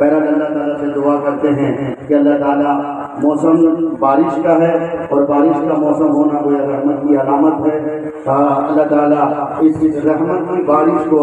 بہرحال اللہ تعالیٰ سے دعا کرتے ہیں کہ اللہ تعالیٰ موسم بارش کا ہے اور بارش کا موسم ہونا وہ رحمت کی علامت ہے. اللہ تعالیٰ اس رحمت کی بارش کو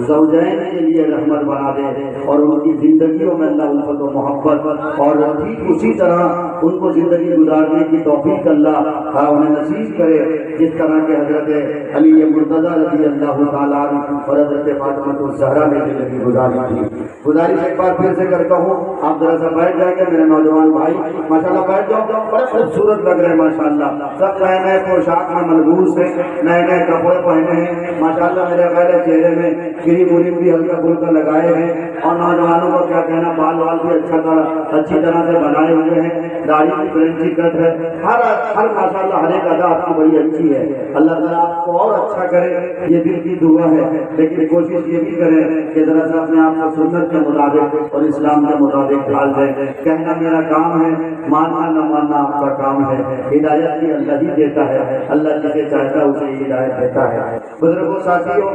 زوجین کے لیے رحمت بنا دے اور ان کی زندگیوں میں اللہ الفت و محبت اور ٹھیک اسی طرح ان کو زندگی گزارنے کی توفیق اللہ انہیں نصیب کرے جس طرح کے حضرت علی مرتضیٰ رضی اللہ تعالیٰ عنہ اور حضرت فاطمہ الزہرا نے زندگی گزاری تھی. گزارش ایک بار پھر سے کرتا ہوں، آپ ذرا سا بیٹھ جائیں گے میرے نوجوان بھائی، ماشاءاللہ بیٹھ جاؤ، بڑے خوبصورت لگ رہے ہیں ماشاءاللہ. سب نئے نئے پوشاک میں ملبوس ہیں، نئے نئے کپڑے پہنے ہیں ماشاءاللہ. میرے خیال ہے چہرے میں کریم وریم بھی ہلکا پھلکا لگائے ہیں اور نوجوانوں کو کیا کہنا، بال وال بھی اچھی طرح سے بنائے ہوئے ہیں، داڑھی بھی فرنچی کٹ ہے، ہر ماشاءاللہ ہر ایک ادا آپ کی بڑی اچھی ہے. اللہ تعالیٰ آپ کو اور اچھا کرے، یہ دل کی دعا ہے. لیکن کوشش یہ بھی کریں کہ ذرا سا اپنے آپ کو سنت کے مطابق اور اسلام کے مطابق ڈال دیں. کہنا میرا کام ہے، ماننا نہ ماننا آپ کا کام ہے. ہدایت بھی اللہ ہی دیتا ہے، اللہ جسے چاہتا ہے اسے ہدایت دیتا ہے. بزرگوں ساتھیوں،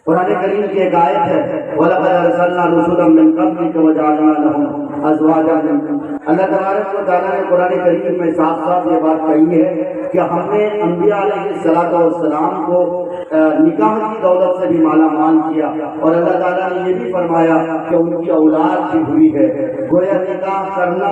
قرآن کریم کی ایک آیت ہے وَلَقَدْ أَرْسَلْنَا رُسُلًا مِّن قَبْلِكَ وَجَعَلْنَا لَهُمْ أَزْوَاجًا. اللہ تبارک و تعالیٰ نے قرآن کریم میں صاف صاف یہ بات کہی ہے کہ ہم نے انبیاء علیہ السلام کو نکاح کی دولت سے بھی مالا مال کیا اور اللہ تعالیٰ نے یہ بھی فرمایا کہ ان کی اولاد بھی ہوئی ہے. گویا نکاح کرنا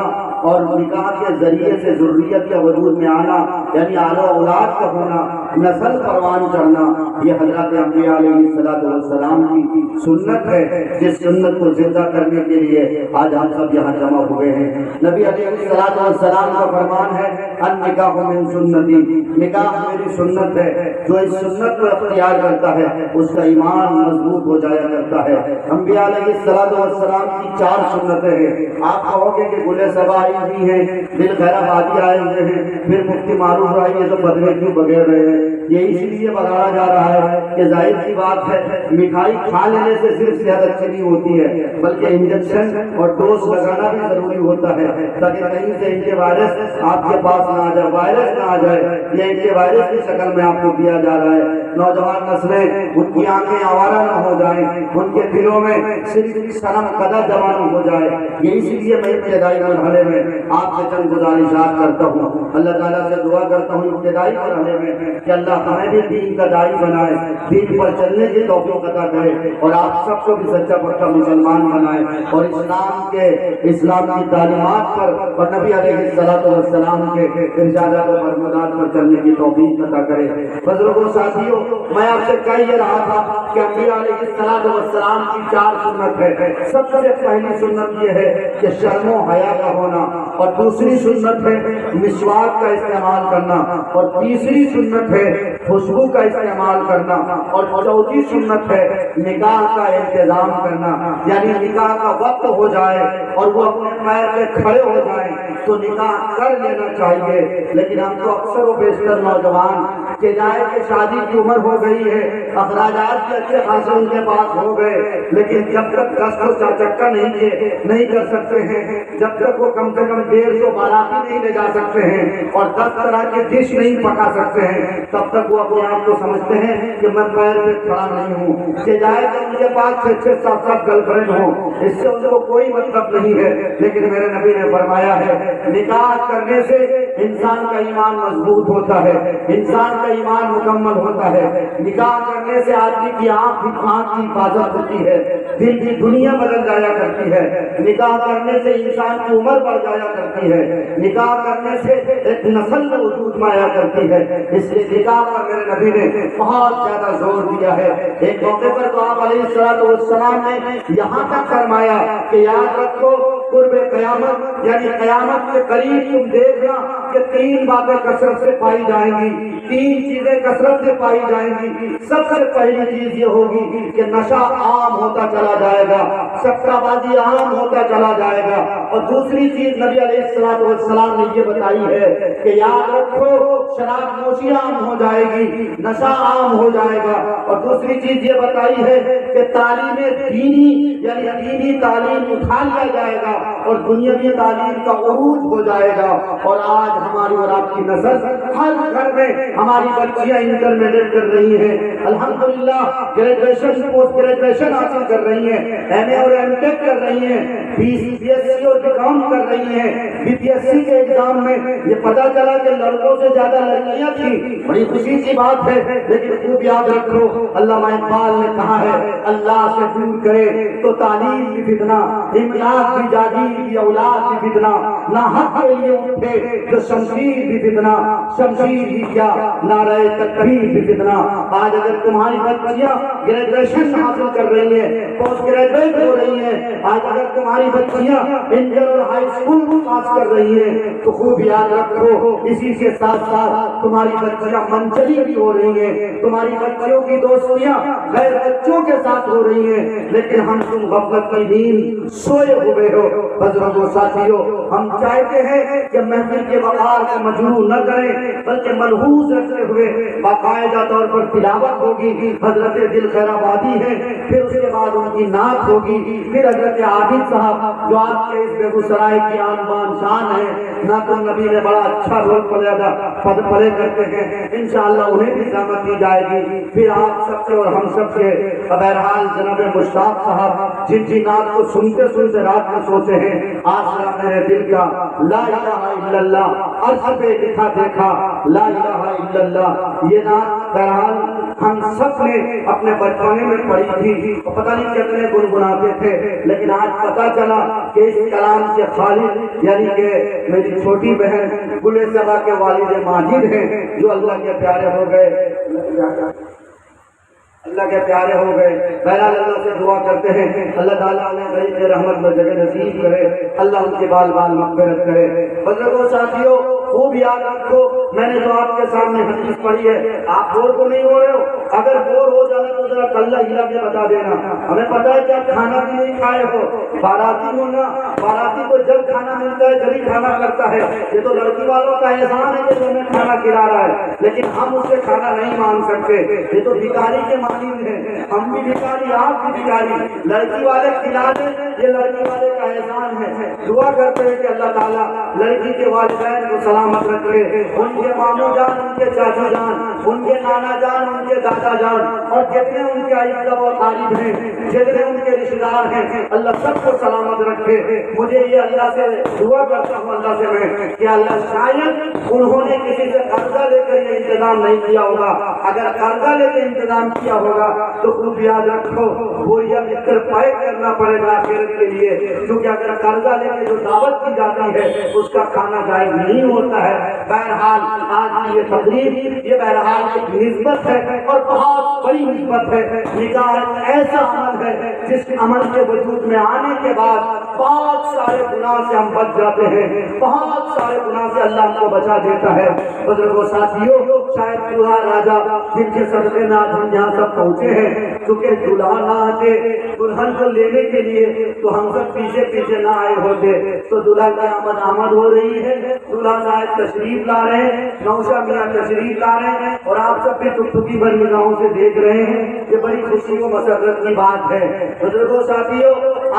اور نکاح کے ذریعے سے ذریت کا وجود میں آنا یعنی اعلی اولاد کا ہونا، نسل پروان چڑھنا، یہ حضرت انبیاء علیہ السلام کی سنت ہے. جس سنت کو زندہ کرنے کے لیے آج ہم سب یہاں جمع ہوئے ہیں. نبی علیہ السلام کا فرمان ہے النکاح من سنتی، نکاح میری سنت ہے. جو اس سنت کو اختیار کرتا ہے اس کا ایمان مضبوط ہو جایا کرتا ہے. انبیاء علیہ السلام کی 4 سنتیں ہیں. آپ کہو گے کہ گلے سبا آئی ہوئی ہیں، دل خیر آبادی آئے ہوئے ہیں، پھر مفتی معروف آئی ہے تو بدوے کیوں بگڑ رہے ہیں؟ یہ اس لیے بگاڑا جا رہا ہے کہ ظاہر سی بات ہے مٹھائی کھا لینے سے صرف صحت اچھی نہیں ہوتی ہے بلکہ انجیکشن اور ڈوز لگانا بھی ضروری ہوتا ہے تاکہ کہیں سے اینٹی وائرس آپ کے پاس نہ آ جائے، وائرس نہ آ جائے. یہ اینٹی وائرس کی شکل میں آپ کو دیا جا رہا ہے. نوجوان نسلیں ان کی آنکھیں آوارہ نہ ہو جائیں، ان کے دلوں میں صرف شرم قدر جمع نہ ہو جائے. یہ اسی لیے میں ابتدائی مرحلے میں آپ سے چند گزارشات کرتا ہوں. اللہ تعالیٰ سے دعا کرتا ہوں ابتدائی مرحلے میں کہ اللہ ہمیں بھی دین کا داعی بنائے، دین پر چلنے کی توفیق عطا کرے اور آپ سب کو بھی سچا پکا مسلمان بنائے اور اسلام کی تعلیمات پر اور نبی علیہ السلام کے ارشادات و فرمودات پر چلنے کی توفیق عطا کرے. بزرگوں ساتھیوں، میں آپ سے کہہ یہ رہا تھا کہ انبیاء علیہ السلام کی 4 سنت ہے. سب سے پہلی سنت یہ ہے کہ شرم و حیا کا ہونا، اور دوسری سنت ہے مسواک کا استعمال کرنا، اور تیسری سنت ہے خوشبو کا استعمال کرنا، اور چوتھی سنت ہے نکاح کا انتظام کرنا. یعنی نکاح کا وقت ہو جائے اور وہ اپنے پیر پہ کھڑے ہو جائیں تو نکاح کر لینا چاہیے. لیکن ہم تو اکثر و بیشتر نوجوان کہ جائے کہ شادی کی عمر ہو گئی ہے، اخراجات کے اچھے خاصے ان کے پاس ہو گئے، لیکن جب تک 10 کو 4 چکا نہیں کر سکتے ہیں، جب تک وہ کم سے کم 150 باراتی نہیں لے جا سکتے ہیں اور 10 طرح کی ڈش نہیں پکا سکتے ہیں، تب تک وہ اپنے آپ کو سمجھتے ہیں کہ میں پیر پہ کھڑا نہیں ہوں. کہ جائے کہ ان کے پاس 6 7 گرل فرینڈ ہوں، اس سے ان کو کوئی مطلب نہیں ہے. لیکن میرے نبی نے فرمایا ہے نکاح کرنے سے انسان کا ایمان مضبوط ہوتا ہے، انسان کا ایمان مکمل ہوتا ہے. نکاح کرنے سے آدمی کی آنکھ کی حفاظت ہوتی ہے، دل کی دنیا بدل جایا کرتی ہے. نکاح کرنے سے انسان کی عمر بڑھ جایا کرتی ہے. نکاح کرنے سے ایک نسل وجود میں آیا کرتی ہے. اس لیے نکاح پر میرے نبی نے بہت زیادہ زور دیا ہے. ایک موقع پر تو آپ علیہ السلام نے یہاں تک فرمایا کہ یاد رکھو قرب قیامت یعنی قیامت کے قریب تم دیکھنا کہ 3 باتیں کثرت سے پائی جائیں گی، 3 چیزیں کثرت سے پائی جائیں گی. سب سے پہلی چیز یہ ہوگی کہ نشہ عام ہوتا چلا جائے گا، سٹہ بازی عام ہوتا چلا جائے گا. اور دوسری چیز نبی علیہ السلام نے یہ بتائی ہے کہ یاد رکھو شراب نوشی عام ہو جائے گی، نشہ عام ہو جائے گا. اور دوسری چیز یہ بتائی ہے کہ تعلیم دینی یعنی دینی تعلیم اٹھا لیا جائے گا اور دنیاوی تعلیم کا عروج ہو جائے گا. اور آج ہماری اور آپ کی نسل ہر گھر میں ہماری بچیاں انٹرمیڈیٹ کر رہی ہیں، الحمدللہ گریجویشن پوسٹ گریجویشن حاصل کر رہی ہیں، ایم اے اور ایم ٹیک کر رہی ہیں, BPSC اور BCom کر رہی ہیں. BPSC کے ایگزام میں یہ پتا چلا کہ لڑکوں سے زیادہ لڑکیاں تھیں. بڑی خوشی کی بات ہے, لیکن خوب یاد رکھو علامہ اقبال نے کہا ہے اللہ سے دور کرے تو تعلیم بھی فتنہ, املاک بھی جاگیر بھی اولاد بھی فتنہ, نہ حق کے لیے اٹھے تو شمشیر بھی فتنہ, شمشیر بھی کیا نعرہ تکبیر بھی فتنہ. آج اگر تمہاری بچیاں گریجویشن حاصل کر رہی ہیں, پوسٹ گریجویٹ ہو رہی ہیں, آج اگر تمہاری بچیاں انٹر اور ہائی اسکول پاس کر رہی ہیں, تو خوب یاد رکھو اسی کے ساتھ ساتھ تمہاری بچیاں منچلی بھی ہو رہی ہیں, تمہاری بچیوں کی دوستیاں غیر بچوں کے ساتھ ہو رہی ہیں, لیکن ہم تم غفلت کی نیند سوئے ہوئے ہو. بزرگوں ساتھیوں, ہم چاہتے ہیں کہ محفل کے وقار کو مجروح نہ کریں, بلکہ ملحوظ رکھتے ہوئے باقاعدہ طور پر تلاوت ہوگی. حضرت دل خیر آبادی ہے, پھر اس کے بعد ان کی نعت ہوگی, پھر حضرت عابد صاحب جو آپ کے اس بیگوسرائے کی آن بان شان ہے, نعت النبی میں بڑا اچھا رول پلے کرتے ہیں, انشاءاللہ انہیں بھی زحمت دی جائے گی. پھر آپ سب سے اور ہم سب سے بہرحال جناب مشتاق صاحب جن کی نعت کو سنتے سنتے رات میں سوچے ہیں, آسرا میرے دل کا لا الہ الا اللہ عرش پہ لکھا دیکھا لا الہ الا اللہ. یہ نعت بہرحال ہم سب نے اپنے بچپنے میں پڑھی تھی, پتہ نہیں کتنے گنگناتے تھے, لیکن آج پتہ چلا کہ اس کلام کے خالق یعنی کہ میری چھوٹی بہن گل صبا کے والد ماجد ہیں, جو اللہ کے پیارے ہو گئے, اللہ کے پیارے ہو گئے. بہرحال اللہ سے دعا کرتے ہیں اللہ تعالیٰ نے غریب کے رحمت میں جگہ نصیب کرے, اللہ ان کے بال بال مغفرت کرے. بزرگوں ساتھیوں, خوب یاد رکھو, میں نے تو آپ کے سامنے حدیث پڑھی ہے, آپ بور کو نہیں ہو رہے ہو, اگر بور ہو جانا تو ذرا کلّا ہلا کے بتا دینا. ہمیں پتا ہے کہ آپ کھانا بھی نہیں کھائے ہو, باراتی ہونا, باراتی کو جب کھانا ملتا ہے جبھی کھانا کرتا ہے. یہ تو لڑکی والوں کا احسان ہے کہ جو ہمیں کھانا کھلا رہا ہے, لیکن ہم اس سے کھانا نہیں مانگ سکتے. یہ تو بھکاری کے مانند ہے, ہم بھی بھکاری, آپ بھی بھکاری. لڑکی والے کھلا دیں, یہ لڑکی والے کا احسان ہے. دعا کرتے ہیں کہ اللہ تعالیٰ لڑکی کے والدین کو سلامت رکھے, ان کے ماموں جان, ان کے چاچا جان, ان کے نانا جان, ان کے دادا جان, اور جتنے ان کے احباب و قریب ہیں, جتنے ان کے رشتے دار ہیں, اللہ سب کو سلامت رکھے. مجھے یہ اللہ سے دعا کرتا ہوں, اللہ سے میں کہ اللہ شاید انہوں نے کسی سے قرضہ لے کر یہ انتظام نہیں کیا ہوگا. اگر قرضہ لے کے انتظام کیا ہوگا تو خوب یاد رکھو بوریا بستر پیک کرنا پڑے گا آخرت کے لیے, کیونکہ اگر قرضہ لے کے جو دعوت کی جاتی ہے اس کا کھانا جائز نہیں ہوتا ہے. بہرحال آج کی یہ تقریب یہ بہرحال ایک نسبت ہے اور بہت بڑی نسبت ہے. نکاح ایک ایسا عمل ہے جس عمل کے وجود میں آنے کے بعد بہت سارے گناہ سے ہم بچ جاتے ہیں, بہت سارے گناہ سے اللہ ہم کو بچا دیتا ہے. بزرگوں ساتھیوں, شاید پورا راجا جن کے صدقے میں آج ہم یہاں سب پہنچے ہیں, کیونکہ دلہا نہ آتے دلہن کو لینے کے لیے تو ہم سب پیچھے پیچھے نہ آئے ہوتے. تو دلہا کی آمد ہو رہی ہے, دلہا صاحب تشریف لا رہے ہیں, نوشا میاں تشریف لا رہے ہیں, اور آپ سب بھی ٹکٹکی بھر نگاہوں سے دیکھ رہے ہیں. یہ بڑی خوشی و مسرت کی بات ہے. بزرگوں ساتھیوں,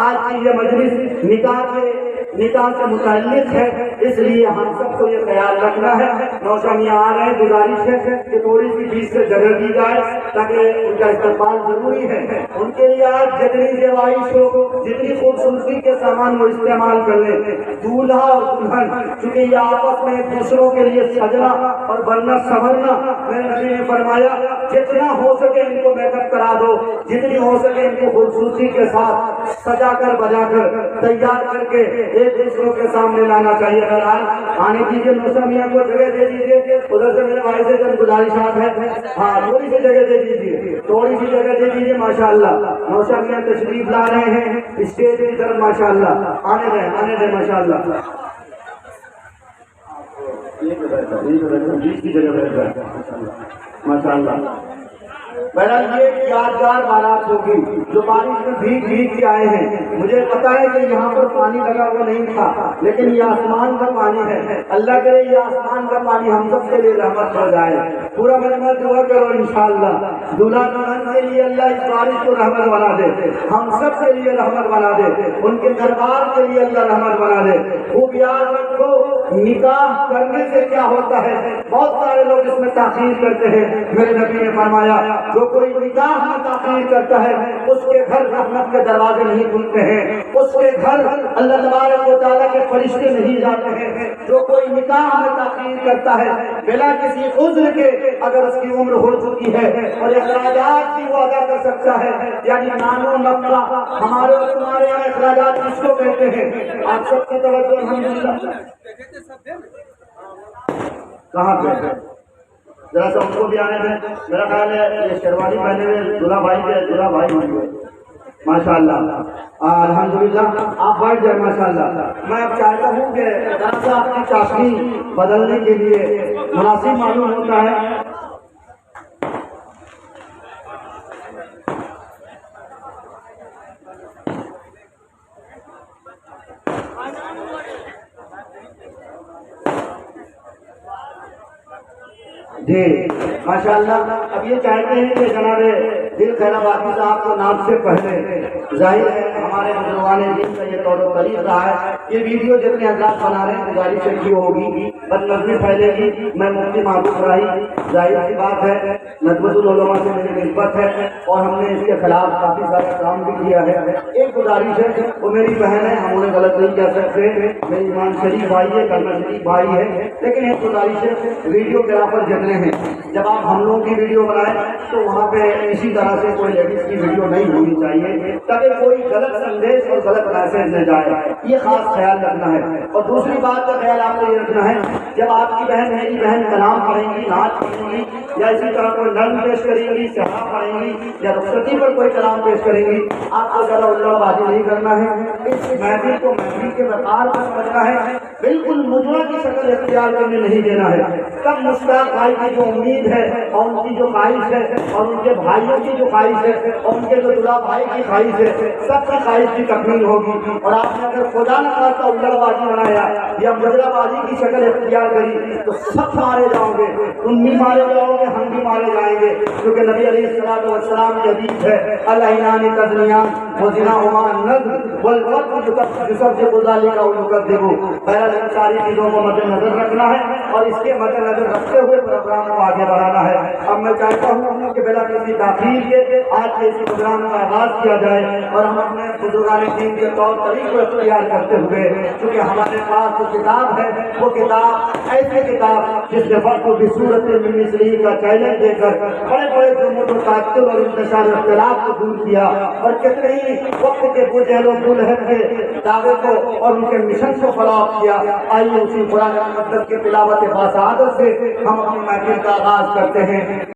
آج کی یہ مجلس نکاح سے متعلق ہے, اس لیے ہم سب کو یہ خیال رکھنا ہے. نوشا میاں آ رہے ہیں, گزارش ہے کہ تھوڑی سی بیچ سے جگہ دی جائے تاکہ ان کا استقبال ضروری ہے. ان کے لیے آج جتنی زیبائش ہو, جتنی خوبصورتی کے سامان وہ استعمال کر لیں. دولہا اور دلہن چونکہ یہ آپس میں ایک دوسروں کے لیے سجنا اور بننا سنورنا, میرے نبی نے فرمایا جتنا ہو سکے ان کو میک اپ کرا دو, جتنی ہو سکے ان کو خوبصورتی کے ساتھ سجا کر بجا کر تیار کر کے ایک دوسروں کے سامنے لانا چاہیے. آنے دیجیے, نوشا میاں کو جگہ دے دیجیے. ادھر سے میرے بھائی سے جب گزارشات ہے, ہاں تھوڑی سی جگہ دے دیجیے, تھوڑی سی جگہ دے دیجیے. ماشاء اللہ نوشا میاں تشریف لا رہے ہیں اسٹیج کی طرف, ماشاء اللہ آنے دیں ماشاء اللہ. ماشاء اللہ. بہرحال یہ یادگار بارات ہوگی جو بارش میں بھیگ بھیگ کے آئے ہیں. مجھے پتا ہے کہ یہاں پر پانی لگا ہوا نہیں تھا, لیکن یہ آسمان کا پانی ہے. اللہ کرے یہ آسمان کا پانی ہم سب کے لیے رحمت ہو جائے. پورا مجمع دعا کرو انشاءاللہ دلہا دلہن کے لیے اللہ اس بارش کو رحمت بنا دے, ہم سب کے لیے رحمت بنا دے, ان کے دربار کے لیے اللہ رحمت بنا دے. خوب یاد رکھو نکاح کرنے سے کیا ہوتا ہے. بہت سارے لوگ اس میں تاخیر کرتے ہیں. میرے نبی نے فرمایا جو جو کوئی نکاح میں تاخیر کرتا ہے اس کے گھر رحمت کے دروازے نہیں کھلتے ہیں، اس کے گھر اللہ تبارک و تعالیٰ کے فرشتے نہیں جاتے ہیں۔ جو کوئی نکاح میں تاخیر کرتا ہے بلا کسی عذر کے، اگر اس کی عمر ہو چکی ہے اور اخراجات بھی وہ ادا کر سکتا ہے، یعنی نانو نفقہ ہمارے اور تمہارے یہاں اخراجات کس کو کہتے ہیں؟ آپ سب کی توجہ الحمدللہ کہاں پہ ذرا سا ان کو بھی آنے دیں۔ میرا خیال ہے یہ شیروانی پہنے ہوئے دلہا بھائی کے دلہا بھائی ہوئے ماشاء اللہ الحمدللہ، آپ بیٹھ جائیں ماشاء اللہ۔ میں اب چاہتا ہوں کہ ذرا سا اپنی چاشنی بدلنے کے لیے مناسب معلوم ہوتا ہے۔ جی ماشاء اللہ، اب یہ چاہتے ہیں کہ جناب دل خیر آبادی صاحب کو نام سے پہلے ظاہر ہے ہمارے بزرگان دین کا یہ طور و طریق رہا ہے، یہ ویڈیو جتنے حضرات بنا رہے ہیں گزارش کی ہوگی، بد نظمی پھیلے گی۔ میں مفتی محبوب راہی، ظاہر سی بات ہے ندوۃ العلماء سے میری نسبت ہے اور ہم نے اس کے خلاف کافی سارا کام بھی کیا ہے۔ ایک گزارش ہے، وہ میری بہن ہے، ہم انہیں غلط نہیں کہہ سکتے، میری ایمان شریف بھائی ہے، کرنا شریف بھائی ہے، لیکن ایک گزارش ہے، ویڈیو گرافر جتنے ہیں جب آپ ہم لوگوں کی ویڈیو بنائیں تو وہاں پہ اسی طرح سے کوئی لیڈیز کی ویڈیو نہیں ہونی چاہیے تاکہ کوئی غلط سندیش اور غلط میسج نہ جائے، یہ خاص خیال رکھنا ہے۔ اور دوسری بات کا خیال آپ کو یہ رکھنا ہے، جب آپ کی بہن میری بہن کلام پڑھیں گی، نعت پڑھیں گی، یا اسی طرح کوئی نظم پیش کریں گی، صحرا پڑھیں گی، یا رخصتی پر کوئی کلام پیش کریں گی، آپ کو زیادہ اللہ بازی نہیں کرنا ہے، اس محفل کو محفل کے وقار پر سمجھنا ہے، بالکل مجرا کی شکل اختیار کرنے نہیں دینا ہے۔ تب مشتاق بھائی کی جو امید ہے اور ان کی جو خواہش ہے اور ان کے بھائیوں کی جو خواہش ہے اور ان کے جو دلہا بھائی کی خواہش ہے، سب کی خواہش کی تکمیل ہوگی۔ اور آپ نے اگر خدا نہ خواستہ الڑ بازی بنایا یا مجرا بازی کی شکل اختیار کری تو سب مارے جاؤ گے، تم بھی مارے جاؤ گے، ہم بھی مارے جائیں گے، کیونکہ نبی علیہ الصلوۃ والسلام کی حدیث ہے العینان تزنیان وزناہما النظر والقلب یصدق ذلک او یکذب۔ بہرحال ان ساری چیزوں کو مد نظر رکھنا ہے اور اس کے مد نظر رکھتے ہوئے پروگرام کو آگے بڑھانا ہے۔ اب میں چاہتا ہوں کہ بلا کسی تاخیر کے آج کے اس پروگرام کا آغاز کیا جائے اور ہم اپنے بزرگان دین کے طور طریق کو اختیار کرتے ہوئے، کیونکہ ہمارے پاس جو کتاب ہے وہ کتاب ایسی کتاب جس نے وقت کو بصورت من مثلہ کا چیلنج دے کر بڑے بڑے جمود و تعطل اور انتشار اختلاف کو دور کیا اور کتنے ہی وقت کے بجہل و بلہد کے دعوے کو اور ان کے مشن کو فلاح کیا۔ آئیے اسی قرآن مقدس کی تلاوت باسعادت سے ہم اپنی محفل کا آغاز کرتے ہیں۔